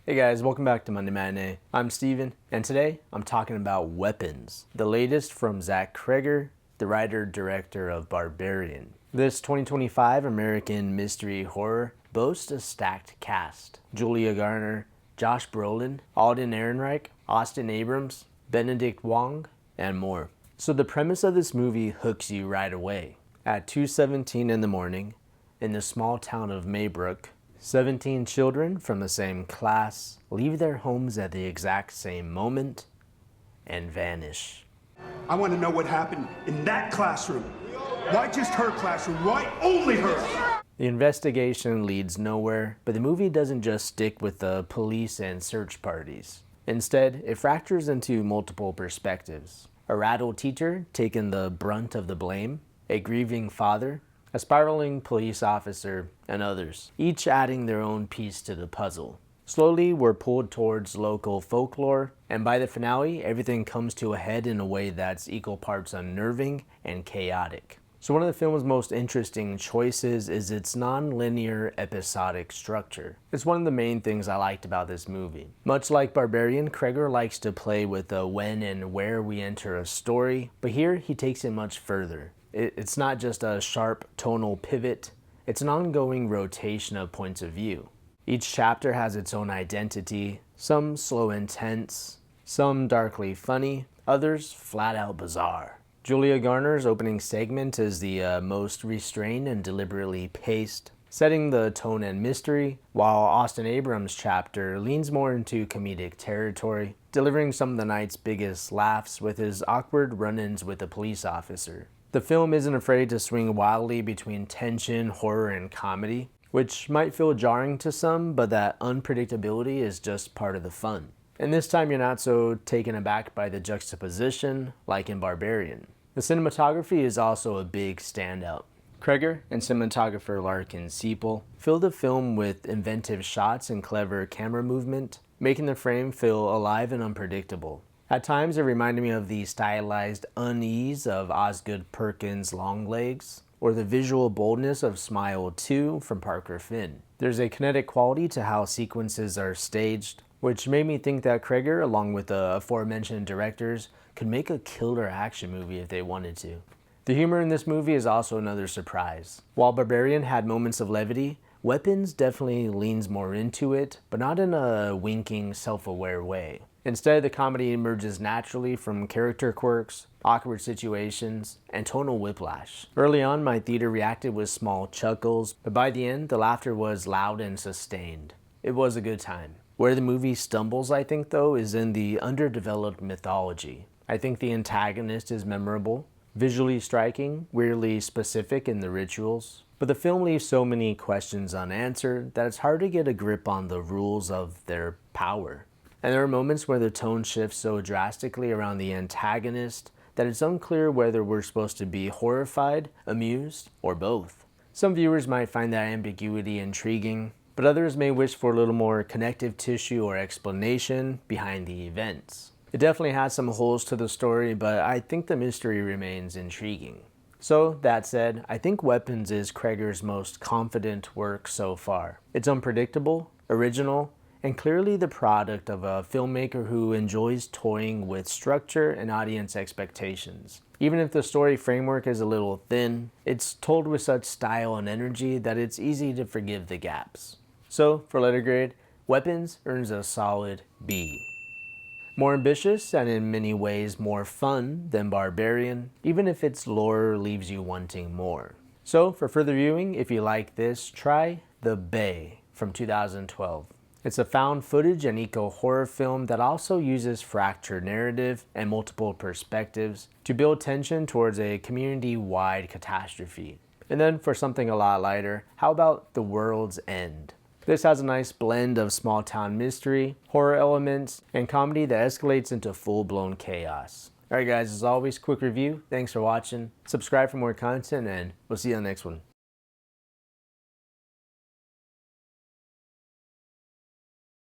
Hey guys, welcome back to Monday Matinee. I'm Steven, and today I'm talking about Weapons, the latest from Cregger, the writer-director of Barbarian. This 2025 American mystery horror boasts a stacked cast. Julia Garner, Josh Brolin, Alden Ehrenreich, Austin Abrams, Benedict Wong, and more. So the premise of this movie hooks you right away. At 2:17 in the morning, in the small town of Maybrook, 17 children from the same class leave their homes at the exact same moment and vanish. I want to know what happened in that classroom. Why just her classroom? Why only her? The investigation leads nowhere, but the movie doesn't just stick with the police and search parties. Instead, it fractures into multiple perspectives. A rattled teacher taking the brunt of the blame, a grieving father, a spiraling police officer, and others, each adding their own piece to the puzzle. Slowly, we're pulled towards local folklore, and by the finale, everything comes to a head in a way that's equal parts unnerving and chaotic. So one of the film's most interesting choices is its non-linear episodic structure. It's one of the main things I liked about this movie. Much like Barbarian, Cregger likes to play with the when and where we enter a story, but here he takes it much further. It's not just a sharp tonal pivot, it's an ongoing rotation of points of view. Each chapter has its own identity, some slow and tense, some darkly funny, others flat out bizarre. Julia Garner's opening segment is the most restrained and deliberately paced, setting the tone and mystery, while Austin Abrams' chapter leans more into comedic territory, delivering some of the night's biggest laughs with his awkward run-ins with a police officer. The film isn't afraid to swing wildly between tension, horror, and comedy, which might feel jarring to some, but that unpredictability is just part of the fun. And this time you're not so taken aback by the juxtaposition like in Barbarian. The cinematography is also a big standout. Cregger and cinematographer Larkin Sepul fill the film with inventive shots and clever camera movement, making the frame feel alive and unpredictable. At times, it reminded me of the stylized unease of Osgood Perkins' Longlegs, or the visual boldness of Smile 2 from Parker Finn. There's a kinetic quality to how sequences are staged, which made me think that Cregger, along with the aforementioned directors, could make a killer action movie if they wanted to. The humor in this movie is also another surprise. While Barbarian had moments of levity, Weapons definitely leans more into it, but not in a winking, self-aware way. Instead, the comedy emerges naturally from character quirks, awkward situations, and tonal whiplash. Early on, my theater reacted with small chuckles, but by the end, the laughter was loud and sustained. It was a good time. Where the movie stumbles, I think, though, is in the underdeveloped mythology. I think the antagonist is memorable, visually striking, weirdly specific in the rituals, but the film leaves so many questions unanswered that it's hard to get a grip on the rules of their power. And there are moments where the tone shifts so drastically around the antagonist that it's unclear whether we're supposed to be horrified, amused, or both. Some viewers might find that ambiguity intriguing, but others may wish for a little more connective tissue or explanation behind the events. It definitely has some holes to the story, but I think the mystery remains intriguing. So, that said, I think Weapons is Cregger's most confident work so far. It's unpredictable, original, and clearly the product of a filmmaker who enjoys toying with structure and audience expectations. Even if the story framework is a little thin, it's told with such style and energy that it's easy to forgive the gaps. So, for letter grade, Weapons earns a solid B. More ambitious and in many ways more fun than Barbarian, even if its lore leaves you wanting more. So, for further viewing, if you like this, try The Bay from 2012. It's a found footage and eco-horror film that also uses fractured narrative and multiple perspectives to build tension towards a community-wide catastrophe. And then for something a lot lighter, how about The World's End? This has a nice blend of small-town mystery, horror elements, and comedy that escalates into full-blown chaos. Alright guys, as always, quick review. Thanks for watching. Subscribe for more content, and we'll see you on the next one.